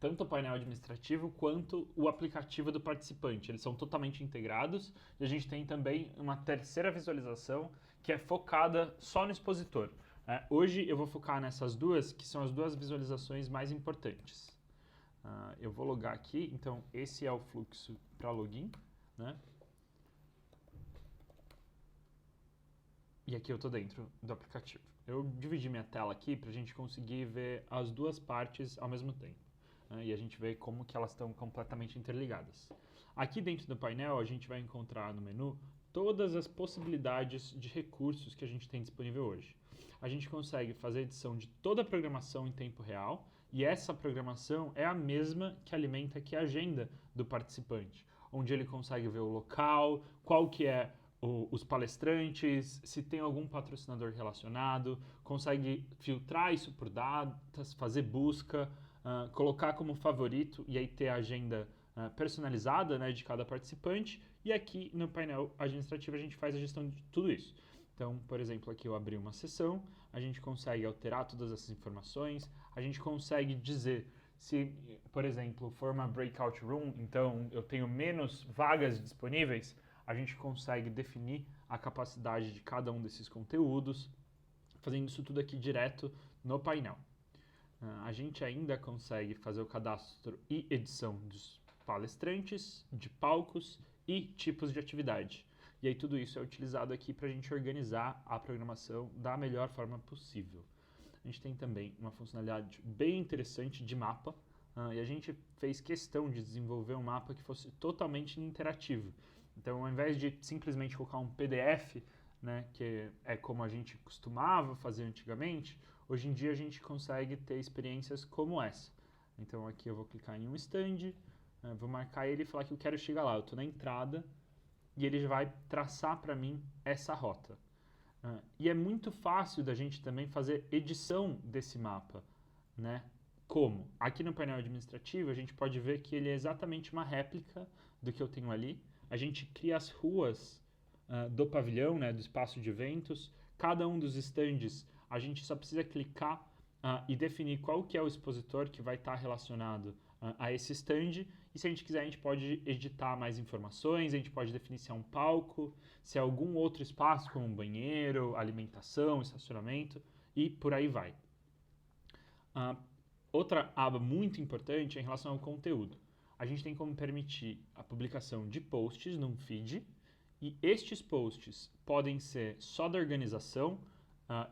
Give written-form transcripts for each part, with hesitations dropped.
tanto o painel administrativo quanto o aplicativo do participante. Eles são totalmente integrados e a gente tem também uma terceira visualização que é focada só no expositor. Hoje eu vou focar nessas duas, que são as duas visualizações mais importantes. Eu vou logar aqui, então esse é o fluxo para login, né? E aqui eu estou dentro do aplicativo. Eu dividi minha tela aqui para a gente conseguir ver as duas partes ao mesmo tempo. E a gente vê como que elas estão completamente interligadas. Aqui dentro do painel a gente vai encontrar no menu todas as possibilidades de recursos que a gente tem disponível hoje. A gente consegue fazer edição de toda a programação em tempo real e essa programação é a mesma que alimenta aqui a agenda do participante, onde ele consegue ver o local, qual que é os palestrantes, se tem algum patrocinador relacionado, consegue filtrar isso por datas, fazer busca, colocar como favorito e aí ter a agenda personalizada, né, de cada participante. E aqui no painel administrativo a gente faz a gestão de tudo isso. Então, por exemplo, aqui eu abri uma sessão, a gente consegue alterar todas essas informações, a gente consegue dizer se, por exemplo, for uma breakout room, então eu tenho menos vagas disponíveis, a gente consegue definir a capacidade de cada um desses conteúdos, fazendo isso tudo aqui direto no painel. A gente ainda consegue fazer o cadastro e edição dos palestrantes, de palcos e tipos de atividade. E aí tudo isso é utilizado aqui para a gente organizar a programação da melhor forma possível. A gente tem também uma funcionalidade bem interessante de mapa, e a gente fez questão de desenvolver um mapa que fosse totalmente interativo. Então, ao invés de simplesmente colocar um PDF, né, que é como a gente costumava fazer antigamente, hoje em dia a gente consegue ter experiências como essa. Então, aqui eu vou clicar em um stand, vou marcar ele e falar que eu quero chegar lá. Eu estou na entrada e ele vai traçar para mim essa rota. E é muito fácil da gente também fazer edição desse mapa, né? Como? Aqui no painel administrativo a gente pode ver que ele é exatamente uma réplica do que eu tenho ali. A gente cria as ruas do pavilhão, né, do espaço de eventos. Cada um dos stands a gente só precisa clicar e definir qual que é o expositor que vai estar relacionado a esse stand. E se a gente quiser, a gente pode editar mais informações, a gente pode definir se é um palco, se é algum outro espaço, como um banheiro, alimentação, estacionamento, e por aí vai. Outra aba muito importante é em relação ao conteúdo. A gente tem como permitir a publicação de posts num feed, e estes posts podem ser só da organização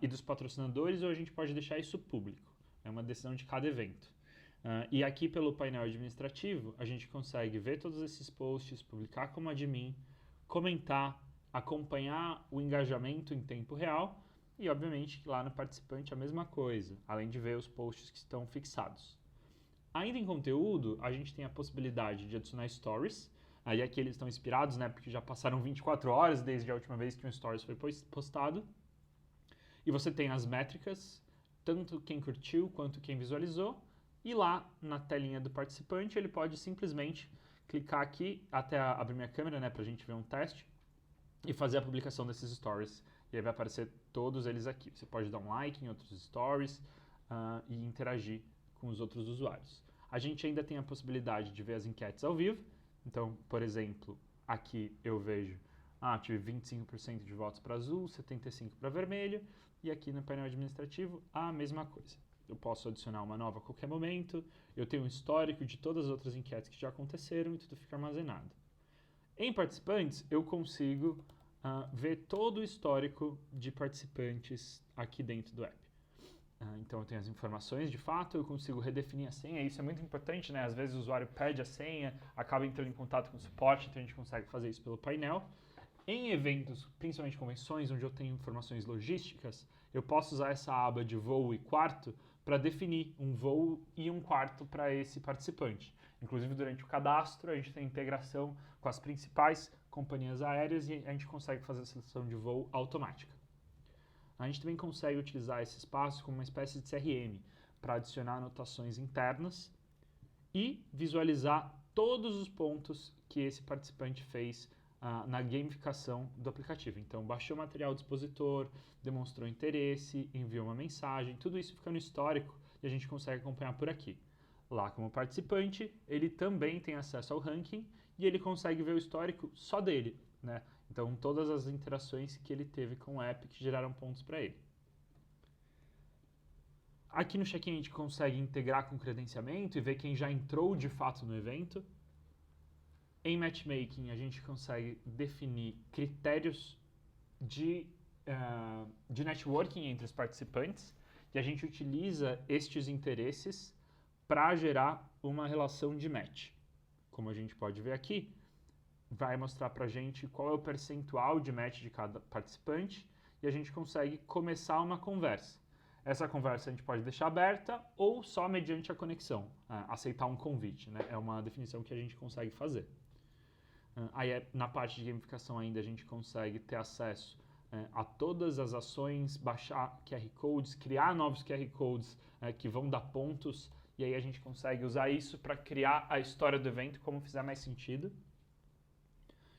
e dos patrocinadores, ou a gente pode deixar isso público. É uma decisão de cada evento. E aqui pelo painel administrativo, a gente consegue ver todos esses posts, publicar como admin, comentar, acompanhar o engajamento em tempo real e, obviamente, lá no participante a mesma coisa, além de ver os posts que estão fixados. Ainda em conteúdo, a gente tem a possibilidade de adicionar stories. Aí aqui eles estão inspirados, né, porque já passaram 24 horas desde a última vez que um stories foi postado. E você tem as métricas, tanto quem curtiu quanto quem visualizou. E lá na telinha do participante, ele pode simplesmente clicar aqui até abrir minha câmera, né, para a gente ver um teste e fazer a publicação desses stories. E aí vai aparecer todos eles aqui. Você pode dar um like em outros stories e interagir com os outros usuários. A gente ainda tem a possibilidade de ver as enquetes ao vivo. Então, por exemplo, aqui eu vejo, tive 25% de votos para azul, 75% para vermelho, e aqui no painel administrativo a mesma coisa. Eu posso adicionar uma nova a qualquer momento, eu tenho um histórico de todas as outras enquetes que já aconteceram e tudo fica armazenado. Em participantes, eu consigo ver todo o histórico de participantes aqui dentro do app. Então eu tenho as informações de fato, eu consigo redefinir a senha, isso é muito importante, né? Às vezes o usuário pede a senha, acaba entrando em contato com o suporte, então a gente consegue fazer isso pelo painel. Em eventos, principalmente convenções, onde eu tenho informações logísticas, eu posso usar essa aba de voo e quarto para definir um voo e um quarto para esse participante. Inclusive, durante o cadastro, a gente tem integração com as principais companhias aéreas e a gente consegue fazer a seleção de voo automática. A gente também consegue utilizar esse espaço como uma espécie de CRM para adicionar anotações internas e visualizar todos os pontos que esse participante fez na gamificação do aplicativo. Então, baixou o material do expositor, demonstrou interesse, enviou uma mensagem, tudo isso fica no histórico e a gente consegue acompanhar por aqui. lá como participante, ele também tem acesso ao ranking e ele consegue ver o histórico só dele, né? Então, todas as interações que ele teve com o app que geraram pontos para ele. Aqui no check-in a gente consegue integrar com credenciamento e ver quem já entrou de fato no evento. Em matchmaking, a gente consegue definir critérios de networking entre os participantes e a gente utiliza estes interesses para gerar uma relação de match. Como a gente pode ver aqui, vai mostrar para a gente qual é o percentual de match de cada participante e a gente consegue começar uma conversa. Essa conversa a gente pode deixar aberta ou só mediante a conexão, aceitar um convite, né? É uma definição que a gente consegue fazer. Aí na parte de gamificação ainda a gente consegue ter acesso a todas as ações, baixar QR Codes, criar novos QR Codes que vão dar pontos e aí a gente consegue usar isso para criar a história do evento como fizer mais sentido.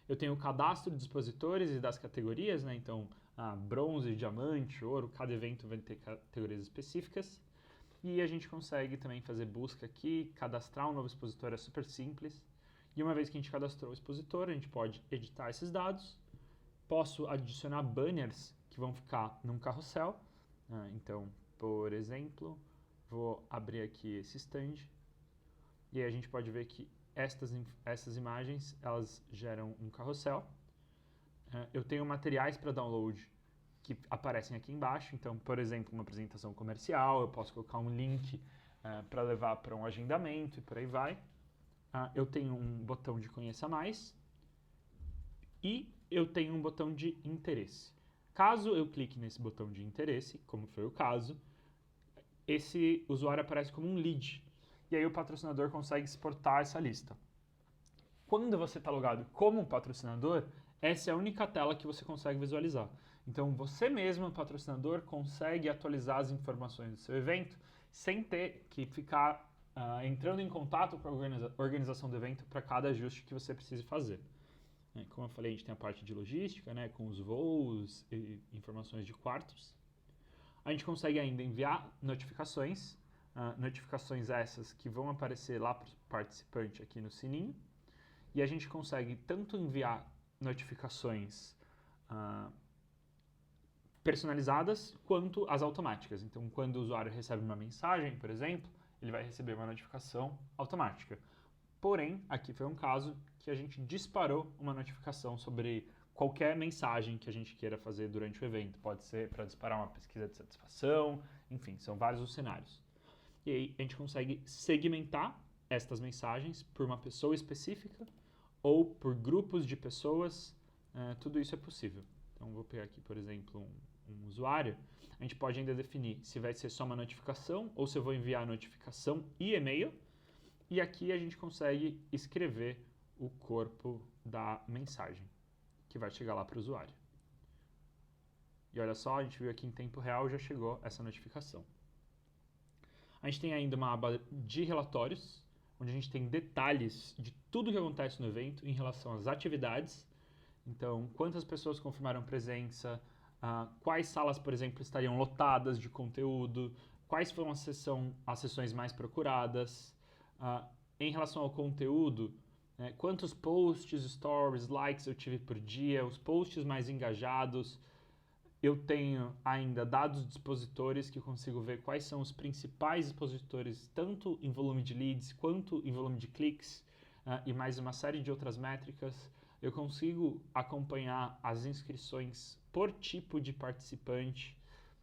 Eu tenho o cadastro de expositores e das categorias, né? Então, bronze, diamante, ouro, cada evento vai ter categorias específicas. E a gente consegue também fazer busca aqui, cadastrar um novo expositor é super simples. E uma vez que a gente cadastrou o expositor, a gente pode editar esses dados. Posso adicionar banners que vão ficar num carrossel. Então, por exemplo, vou abrir aqui esse stand. E aí a gente pode ver que estas imagens, elas geram um carrossel. Eu tenho materiais para download que aparecem aqui embaixo. Então, por exemplo, uma apresentação comercial, eu posso colocar um link para levar para um agendamento e por aí vai. Eu tenho um botão de Conheça Mais e eu tenho um botão de interesse. Caso eu clique nesse botão de interesse, como foi o caso, esse usuário aparece como um lead. E aí o patrocinador consegue exportar essa lista. Quando você está logado como patrocinador, essa é a única tela que você consegue visualizar. Então você mesmo, patrocinador, consegue atualizar as informações do seu evento sem ter que ficar entrando em contato com a organização do evento para cada ajuste que você precise fazer. Como eu falei, a gente tem a parte de logística, né, com os voos e informações de quartos. A gente consegue ainda enviar notificações, notificações essas que vão aparecer lá para o participante aqui no sininho. E a gente consegue tanto enviar notificações personalizadas quanto as automáticas. Então, quando o usuário recebe uma mensagem, por exemplo, ele vai receber uma notificação automática. Porém, aqui foi um caso que a gente disparou uma notificação sobre qualquer mensagem que a gente queira fazer durante o evento. Pode ser para disparar uma pesquisa de satisfação, enfim, são vários os cenários. E aí a gente consegue segmentar estas mensagens por uma pessoa específica ou por grupos de pessoas, tudo isso é possível. Então, vou pegar aqui, por exemplo, um usuário. A gente pode ainda definir se vai ser só uma notificação ou se eu vou enviar notificação e e-mail. E aqui a gente consegue escrever o corpo da mensagem, que vai chegar lá para o usuário. E olha só, a gente viu aqui em tempo real, já chegou essa notificação. A gente tem ainda uma aba de relatórios, onde a gente tem detalhes de tudo que acontece no evento em relação às atividades. Então, quantas pessoas confirmaram presença, quais salas, por exemplo, estariam lotadas de conteúdo, quais foram as sessões mais procuradas. Em relação ao conteúdo, quantos posts, stories, likes eu tive por dia, os posts mais engajados. Eu tenho ainda dados de expositores que eu consigo ver quais são os principais expositores, tanto em volume de leads quanto em volume de cliques, e mais uma série de outras métricas. Eu consigo acompanhar as inscrições por tipo de participante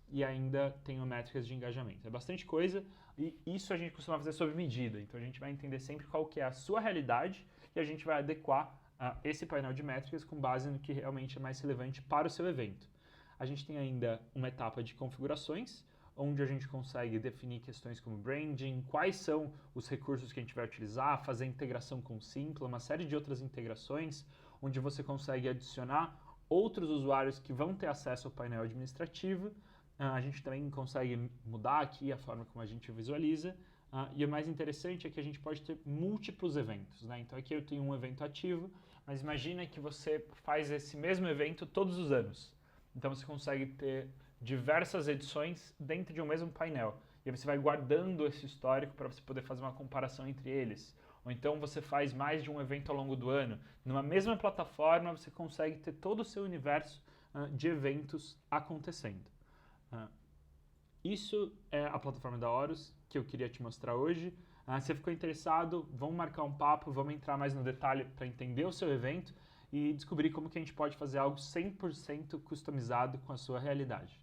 e ainda tenho métricas de engajamento. É bastante coisa e isso a gente costuma fazer sob medida. Então a gente vai entender sempre qual que é a sua realidade e a gente vai adequar esse painel de métricas com base no que realmente é mais relevante para o seu evento. A gente tem ainda uma etapa de configurações, onde a gente consegue definir questões como branding, quais são os recursos que a gente vai utilizar, fazer integração com o Simpla, uma série de outras integrações, onde você consegue adicionar outros usuários que vão ter acesso ao painel administrativo. A gente também consegue mudar aqui a forma como a gente visualiza. E o mais interessante é que a gente pode ter múltiplos eventos, né? Então aqui eu tenho um evento ativo, mas imagina que você faz esse mesmo evento todos os anos. Então você consegue ter diversas edições dentro de um mesmo painel. e aí você vai guardando esse histórico para você poder fazer uma comparação entre eles. Ou então você faz mais de um evento ao longo do ano. Numa mesma plataforma, você consegue ter todo o seu universo de eventos acontecendo. Isso é a plataforma da Horus que eu queria te mostrar hoje. Se você ficou interessado, vamos marcar um papo, vamos entrar mais no detalhe para entender o seu evento e descobrir como que a gente pode fazer algo 100% customizado com a sua realidade.